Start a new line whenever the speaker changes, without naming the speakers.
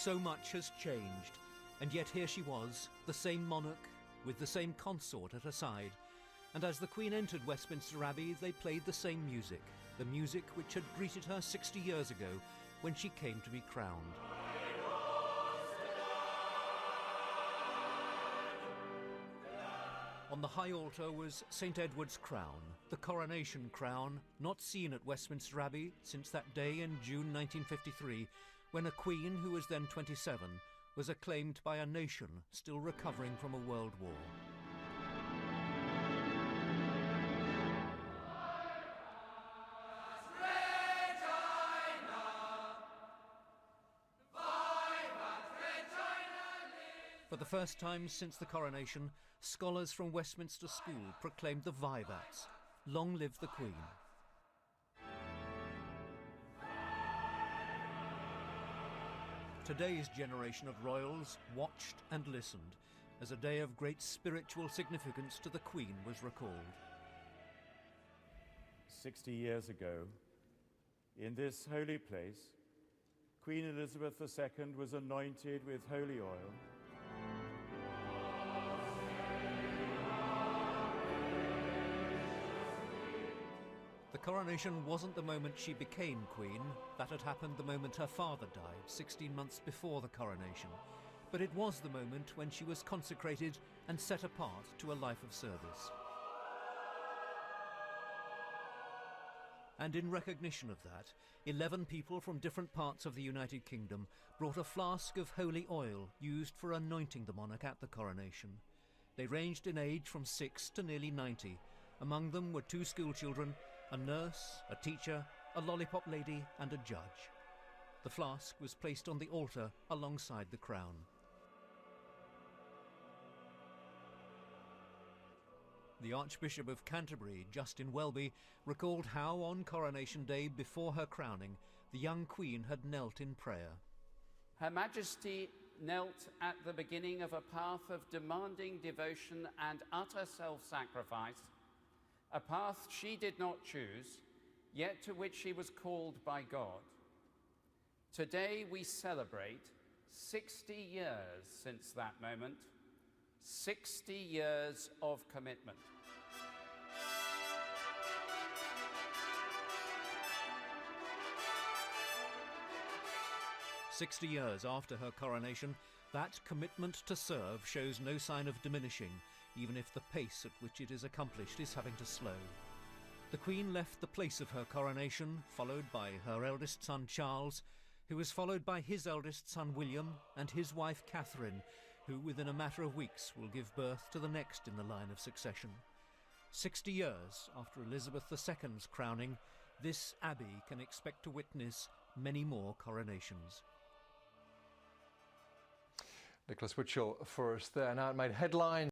So much has changed, and yet here she was, the same monarch, with the same consort at her side. And as the Queen entered Westminster Abbey, they played the same music, the music which had greeted her 60 years ago when she came to be crowned. On the high altar was St. Edward's crown, the coronation crown, not seen at Westminster Abbey since that day in June 1953, when a queen who was then 27 was acclaimed by a nation still recovering from a world war. For the first time since the coronation, scholars from Westminster School proclaimed the Vivats, "Long live the Queen." Today's generation of royals watched and listened as a day of great spiritual significance to the Queen was recalled.
60 years ago, in this holy place, Queen Elizabeth II was anointed with holy oil.
The coronation wasn't the moment she became queen. That had happened the moment her father died, 16 months before the coronation. But it was the moment when she was consecrated and set apart to a life of service. And in recognition of that, 11 people from different parts of the United Kingdom brought a flask of holy oil used for anointing the monarch at the coronation. They ranged in age from 6 to nearly 90. Among them were 2 schoolchildren, a nurse, a teacher, a lollipop lady and a judge. The flask was placed on the altar alongside the crown. The Archbishop of Canterbury, Justin Welby, recalled how on Coronation Day before her crowning, the young Queen had knelt in prayer.
Her Majesty knelt at the beginning of a path of demanding devotion and utter self-sacrifice, a path she did not choose, yet to which she was called by God. Today we celebrate 60 years since that moment, 60 years of commitment.
"60 years after her coronation, that commitment to serve shows no sign of diminishing, even if the pace at which it is accomplished is having to slow." The Queen left the place of her coronation, followed by her eldest son Charles, who was followed by his eldest son William and his wife Catherine, who within a matter of weeks will give birth to the next in the line of succession. 60 years after Elizabeth II's crowning, this abbey can expect to witness many more coronations.
Nicholas Witchell for us there. Now it made headlines.